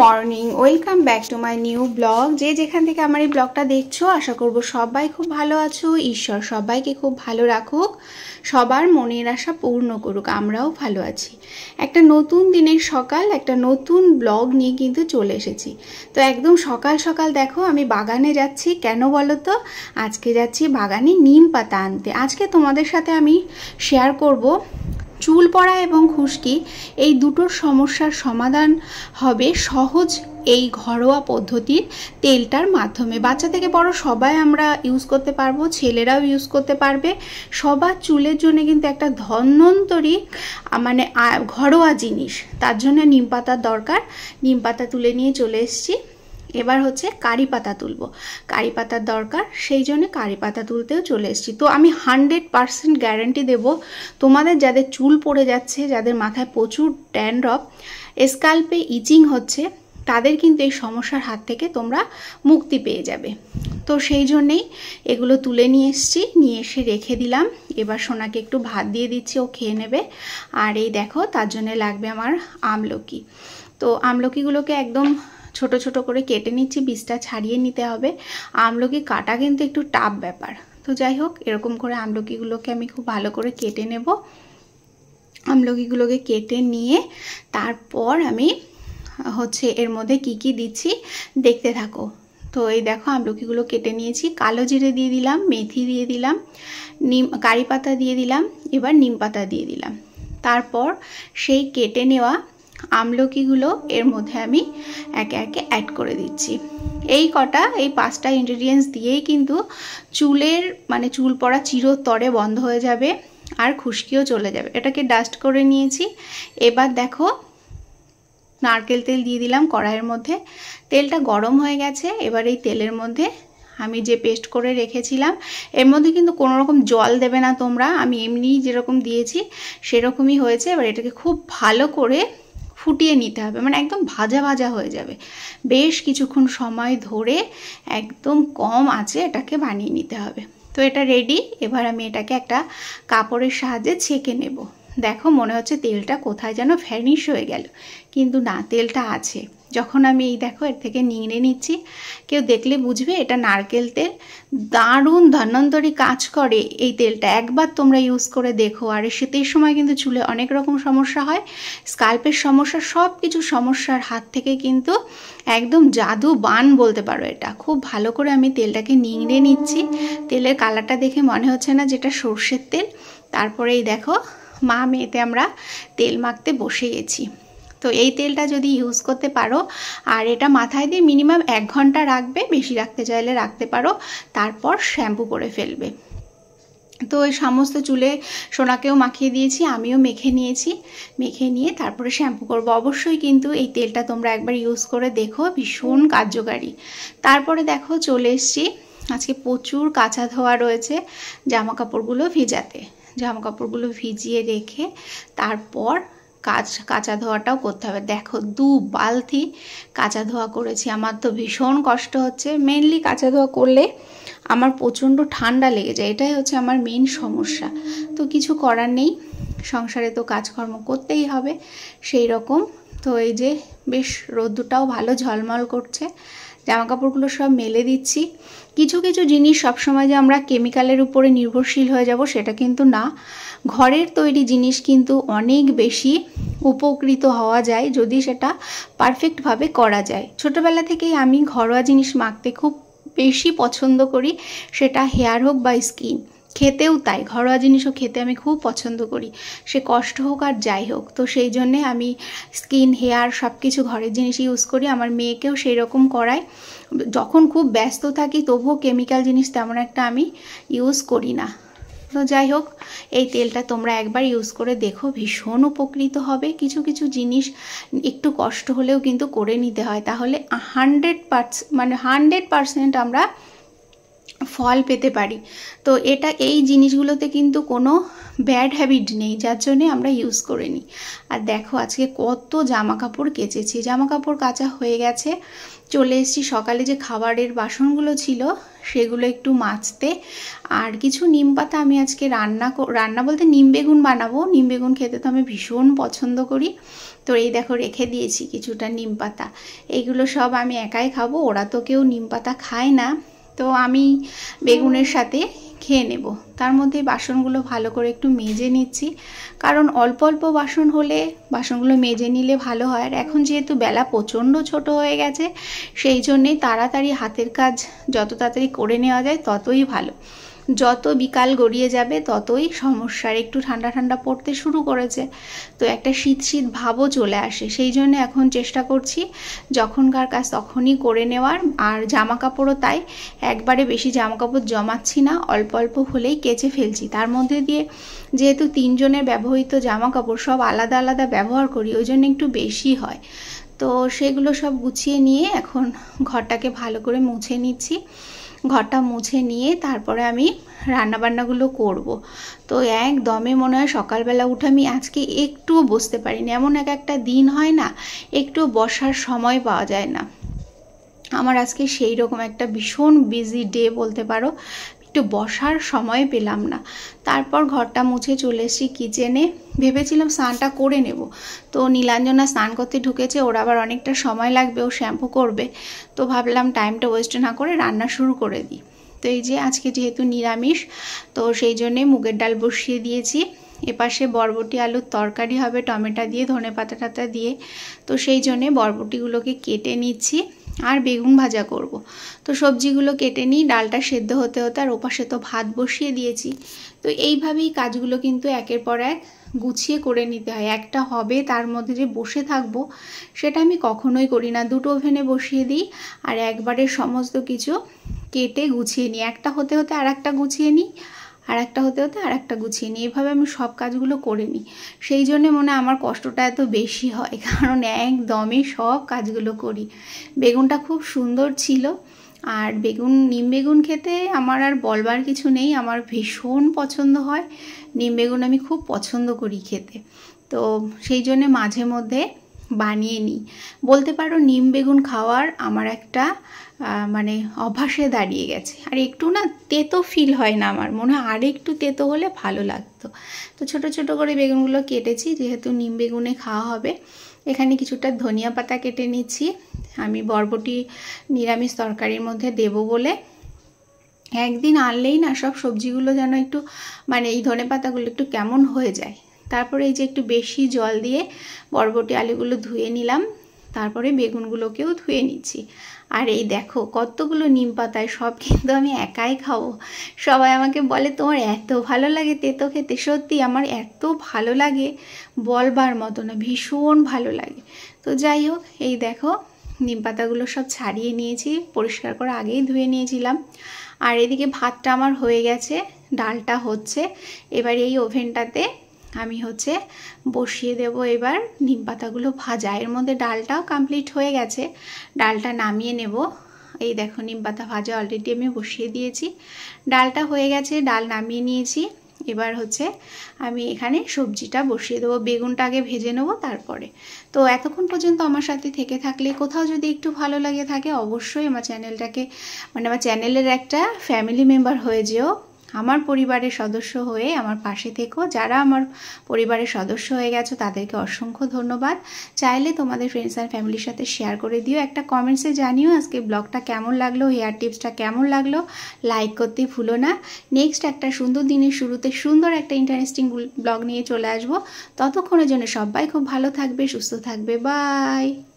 Morning, welcome back to my new blog. যে যেখান থেকে আমার এই ব্লগটা দেখছো, আশা করব সবাই খুব ভালো আছো। ঈশ্বর সবাইকে খুব ভালো রাখুক, সবার মনের আশা পূর্ণ করুক। আমরাও ভালো আছি। একটা নতুন দিনের সকাল, একটা নতুন ব্লগ নিয়ে কিন্তু চলে এসেছি। তো একদম সকাল সকাল দেখো আমি বাগানে যাচ্ছি। কেন বলো তো? আজকে যাচ্ছি বাগানে নিম পাতা আনতে। আজকে তোমাদের সাথে আমি শেয়ার করব চুল পড়া এবং খুশকি, এই দুটোর সমস্যার সমাধান হবে সহজ এই ঘরোয়া পদ্ধতির তেলটার মাধ্যমে। বাচ্চা থেকে বড় সবাই আমরা ইউজ করতে পারবো, ছেলেরাও ইউজ করতে পারবে। সবার চুলের জন্য কিন্তু একটা ধন্বন্তরী মানে ঘরোয়া জিনিস। তার জন্য নিম পাতার দরকার। নিম পাতা তুলে নিয়ে চলে এসেছি। এবার হচ্ছে কারি পাতা তুলবো, কারি পাতার দরকার, সেই জন্য কারি পাতা তুলতেও চলে এসেছি। তো আমি 100% গ্যারান্টি দেব, তোমাদের যাদের চুল পড়ে যাচ্ছে, যাদের মাথায় প্রচুর ড্যান্ড্রফ, স্ক্যাল্পে ইচিং হচ্ছে, তাদের কিন্তু এই সমস্যার হাত থেকে তোমরা মুক্তি পেয়ে যাবে। তো সেই জন্যেই এগুলো তুলে নিয়ে এসেছি, নিয়ে এসে রেখে দিলাম। এবার সোনাকে একটু ভাত দিয়ে দিচ্ছি, ও খেয়ে নেবে। আর এই দেখো, তার জন্য লাগবে আমার আমলকি। তো আমলকিগুলোকে একদম ছোট ছোট করে কেটে নিচ্ছি, বীজটা ছাড়িয়ে নিতে হবে। আমলকি কাটা কিন্তু একটু টাফ ব্যাপার। তো যাই হোক, এরকম করে আমলকিগুলোকে আমি খুব ভালো করে কেটে নেব। আমলকিগুলোকে কেটে নিয়ে তারপর আমি হচ্ছে এর মধ্যে কি কি দিচ্ছি দেখতে থাকো। তো এই দেখো, আমলকিগুলো কেটে নিয়েছি। কালো জিরে দিয়ে দিলাম, মেথি দিয়ে দিলাম, কারি পাতা দিয়ে দিলাম, এবার নিম পাতা দিয়ে দিলাম। তারপর সেই কেটে নেওয়া আমলকিগুলো এর মধ্যে আমি একে একে অ্যাড করে দিচ্ছি। এই 5টা ইনগ্রেডিয়েন্টস দিয়েই কিন্তু চুলের মানে চুল পড়া চিরতরে বন্ধ হয়ে যাবে, আর খুশকিও চলে যাবে। এটাকে ডাস্ট করে নিয়েছি। এবার দেখো, নারকেল তেল দিয়ে দিলাম কড়াইয়ের মধ্যে। তেলটা গরম হয়ে গেছে। এবার এই তেলের মধ্যে আমি যে পেস্ট করে রেখেছিলাম, এর মধ্যে কিন্তু কোনো রকম জল দেবে না তোমরা, আমি এমনি যেরকম দিয়েছি সেরকমই হয়েছে। এবার এটাকে খুব ভালো করে ফুটিয়ে নিতে হবে, মানে একদম ভাজা ভাজা হয়ে যাবে। বেশ কিছুক্ষণ সময় ধরে একদম কম আঁচে এটাকে বানিয়ে নিতে হবে। তো এটা রেডি। এবার আমি এটাকে একটা কাপড়ের সাহায্যে ছেঁকে নেব। দেখো, মনে হচ্ছে তেলটা কোথায় যেন ভ্যানিশ হয়ে গেল, কিন্তু না, তেলটা আছে। যখন আমি এই দেখো এর থেকে নিংড়ে নিচ্ছি, কেউ দেখলে বুঝবে এটা নারকেল তেল। দারুণ ধন্বন্তরী কাজ করে এই তেলটা। একবার তোমরা ইউজ করে দেখো। আর শীতের সময় কিন্তু চুলে অনেক রকম সমস্যা হয়, স্ক্যাল্পের সমস্যা, সব কিছু সমস্যার হাত থেকে কিন্তু একদম জাদু বান বলতে পারো এটা। খুব ভালো করে আমি তেলটাকে নিংড়ে নিচ্ছি। তেলের কালারটা দেখে মনে হচ্ছে না যেটা সর্ষের তেল। তারপরে এই দেখো, মা মেয়েতে আমরা তেল মাখতে বসে গেছি। তো এই তেলটা যদি ইউজ করতে পারো, আর এটা মাথায় দিয়ে মিনিমাম 1 ঘন্টা রাখবে, বেশি রাখতে চাইলে রাখতে পারো, তারপর শ্যাম্পু করে ফেলবে। তো এই সমস্ত চুলে সোনাকেও মাখিয়ে দিয়েছি, আমিও মেখে নিয়েছি। মেখে নিয়ে তারপরে শ্যাম্পু করব। অবশ্যই কিন্তু এই তেলটা তোমরা একবার ইউজ করে দেখো, ভীষণ কার্যকারী। তারপরে দেখো, চলে এসছি। আজকে প্রচুর কাঁচা ধোয়া রয়েছে, জামা কাপড়গুলো ভিজাতে। জামা কাপড়গুলো ভিজিয়ে রেখে তারপর কাঁচা ধোয়াটাও করতে হবে। দেখো, 2 বালতি কাঁচা ধোয়া করেছি। আমার তো ভীষণ কষ্ট হচ্ছে। মেনলি কাঁচা ধোয়া করলে আমার প্রচণ্ড ঠান্ডা লেগে যায়, এটাই হচ্ছে আমার মেন সমস্যা। তো কিছু করার নেই, সংসারে তো কাজকর্ম করতেই হবে সেই রকম। তো এই যে বেশ রোদ্দুরটাও ভালো ঝলমল করছে। জামা কাপড়গুলো সব মেলে দিচ্ছি। কিছু কিছু জিনিস সবসময় যে আমরা কেমিক্যালের উপরে নির্ভরশীল হয়ে যাব সেটা কিন্তু না। ঘরের তৈরি জিনিস কিন্তু অনেক বেশি উপকৃত হওয়া যায় যদি সেটা পারফেক্টভাবে করা যায়। ছোটোবেলা থেকেই আমি ঘরোয়া জিনিস মাখতে খুব বেশি পছন্দ করি, সেটা হেয়ার হোক বা স্কিন। খেতেও তাই, ঘরোয়া জিনিসও খেতে আমি খুব পছন্দ করি, সে কষ্ট হোক আর যাই হোক। তো সেই জন্যে আমি স্কিন, হেয়ার সব কিছু ঘরের জিনিস ইউজ করি। আমার মেয়েকেও সেই রকম করাই। যখন খুব ব্যস্ত থাকি তবুও কেমিক্যাল জিনিস তেমন একটা আমি ইউজ করি না। তো যাই হোক, এই তেলটা তোমরা একবার ইউজ করে দেখো, ভীষণ উপকৃত হবে। কিছু কিছু জিনিস একটু কষ্ট হলেও কিন্তু করে নিতে হয়, তাহলে 100% আমরা ফল পেতে পারি। তো এই জিনিসগুলোতে কিন্তু কোনো ব্যাড হ্যাবিট নেই, যার জন্যে আমরা ইউজ করে নিই। আর দেখো আজকে কত জামা কাপড় কেচেছি, জামা কাপড় কাচা হয়ে গেছে। চলে এসেছি সকালে যে খাবারের বাসনগুলো ছিল সেগুলো একটু মাজতে। আর কিছু নিম পাতা আমি আজকে রান্না বলতে নিম বেগুন বানাবো। নিম বেগুন খেতে তো আমি ভীষণ পছন্দ করি। তো এই দেখো রেখে দিয়েছি কিছুটা নিম পাতা। এইগুলো সব আমি একাই খাবো, ওরা তো কেউ নিম পাতা খায় না, তো আমি বেগুনের সাথে খেয়ে নেব। তার মধ্যে বাসনগুলো ভালো করে একটু মেজে নিচ্ছি, কারণ অল্প অল্প বাসন হলে বাসনগুলো মেজে নিলে ভালো হয়। আর এখন যেহেতু বেলা প্রচণ্ড ছোট হয়ে গেছে, সেই জন্যেই তাড়াতাড়ি হাতের কাজ যত তাড়াতাড়ি করে নেওয়া যায় ততই ভালো। যত বিকাল গড়িয়ে যাবে ততই সমস্যার, একটু ঠান্ডা ঠান্ডা পড়তে শুরু করেছে, তো একটা শীত শীত ভাবও চলে আসে। সেই জন্য এখন চেষ্টা করছি যখনকার কাজ তখনই করে নেওয়ার। আর জামা কাপড়ও তাই, একবারে বেশি জামা কাপড় জমাচ্ছি না, অল্প অল্প হলেই কেচে ফেলছি। তার মধ্যে দিয়ে যেহেতু 3 জনের ব্যবহৃত জামা কাপড় সব আলাদা আলাদা ব্যবহার করি, ওই জন্য একটু বেশি হয়। তো সেগুলো সব গুছিয়ে নিয়ে এখন ঘরটাকে ভালো করে মুছে নিচ্ছি। ঘরটা মুছে নিয়ে তারপরে আমি রান্নাবান্নাগুলো করব। তো একদমে মনে হয় সকালবেলা উঠে আমি আজকে একটুও বসতে পারিনি। এমন একটা দিন হয় না, একটু বসার সময় পাওয়া যায় না। আমার আজকে সেই রকম একটা ভীষণ বিজি ডে বলতে পারো, একটু বসার সময় পেলাম না। তারপর ঘরটা মুছে চলে এসেছি কিচেনে। ভেবেছিলাম স্নানটা করে নেব, তো নীলাঞ্জনা স্নান করতে ঢুকেছে, ওর আবার অনেকটা সময় লাগবে, ও শ্যাম্পু করবে। তো ভাবলাম টাইমটা ওয়েস্ট না করে রান্না শুরু করে দিই। তো এই যে আজকে যেহেতু নিরামিষ, তো সেই জন্যে মুগের ডাল বসিয়ে দিয়েছি। এপাশে বরবটি আলুর তরকারি হবে টমেটো দিয়ে, ধনেপাতা টাতা দিয়ে। তো সেই জন্যে বরবটিগুলোকে কেটে নিচ্ছি আর বেগুন ভাজা করব। তো সবজিগুলো কেটে নিই, ডালটা সেদ্ধ হতে হতে, আর ওপাশে তো ভাত বসিয়ে দিয়েছি। তো এইভাবেই কাজগুলো কিন্তু একের পর এক গুছিয়ে করে নিতে হয়। একটা হবে তার মধ্যে যে বসে থাকবো সেটা আমি কখনোই করি না। দুটো ওভেনে বসিয়ে দিই আর একবারে সমস্ত কিছু কেটে গুছিয়ে নিই। একটা হতে হতে আর একটা গুছিয়ে নিই, আর একটা হতে হতে আর একটা গুছিয়ে নিই। এইভাবে আমি সব কাজগুলো করে নিই। সেই জন্যে মনে হয় আমার কষ্টটা এত বেশি হয়, কারণ একদমই সব কাজগুলো করি। বেগুনটা খুব সুন্দর ছিল, আর নিম বেগুন খেতে আমার আর বলবার কিছু নেই, আমার ভীষণ পছন্দ হয়। নিম বেগুন আমি খুব পছন্দ করি খেতে, তো সেই জন্যে মাঝে মধ্যে বানিয়ে নিই। বলতে পারো নিম বেগুন খাওয়ার আমার একটা মানে অভ্যাসে দাঁড়িয়ে গেছে। আর একটু না তেতো ফিল হয় না, আমার মনে হয় আর একটু তেতো হলে ভালো লাগতো। তো ছোট ছোট করে বেগুনগুলো কেটেছি, যেহেতু নিম বেগুনে খাওয়া হবে। এখানে কিছুটা ধনিয়া পাতা কেটে নিচ্ছি, আমি বরবটি নিরামিষ তরকারির মধ্যে দেব বলে। একদিন আনলেই না সব সবজিগুলো যেন একটু মানে এই ধনেপাতাগুলো একটু কেমন হয়ে যায়। তারপরে এই যে একটু বেশি জল দিয়ে বরবটি আলুগুলো ধুয়ে নিলাম, তারপরে বেগুনগুলোকেও ধুয়ে নিচ্ছি। আর এই দেখো কতগুলো নিম পাতায়, সব কিন্তু আমি একাই খাবো। সবাই আমাকে বলে তোমার এত ভালো লাগে তেতো খেতে। সত্যি আমার এত ভালো লাগে বলবার মতো না, ভীষণ ভালো লাগে। তো যাই হোক, এই দেখো নিম পাতাগুলো সব ছাড়িয়ে নিয়েছি, পরিষ্কার করে আগেই ধুয়ে নিয়েছিলাম। আর এদিকে ভাতটা আমার হয়ে গেছে, ডালটা হচ্ছে। এবার এই ওভেনটাতে আমি বসিয়ে দেব এবার নিম পাতাগুলো ভাজা। এর মধ্যে ডালটাও কমপ্লিট হয়ে গেছে, ডালটা নামিয়ে নেব। এই দেখো নিম পাতা ভাজা অলরেডি আমি বসিয়ে দিয়েছি, ডালটা হয়ে গেছে, ডাল নামিয়ে নিয়েছি। এবার আমি এখানে সবজিটা বসিয়ে দেবো, বেগুনটা আগে ভেজে নেবো তারপরে। তো এতক্ষণ পর্যন্ত আমার সাথে থেকে থাকলে, কোথাও যদি একটু ভালো লাগে থাকে, অবশ্যই আমার চ্যানেলটাকে আমার চ্যানেলের একটা ফ্যামিলি মেম্বার হয়ে যেও, আমার পরিবারের সদস্য হয়ে আমার পাশে থেকো। যারা আমার পরিবারের সদস্য হয়ে গেছো তাদেরকে অসংখ্য ধন্যবাদ। চাইলে তোমাদের ফ্রেন্ডস অ্যান্ড ফ্যামিলির সাথে শেয়ার করে দিও, একটা কমেন্টসে জানিও আজকে ব্লগটা কেমন লাগলো, হেয়ার টিপসটা কেমন লাগলো। লাইক করতে ভুলো না। নেক্সট একটা সুন্দর দিনের শুরুতে সুন্দর একটা ইন্টারেস্টিং ব্লগ নিয়ে চলে আসবো। ততক্ষণের জন্য সবাই খুব ভালো থাকবে, সুস্থ থাকবে। বাই।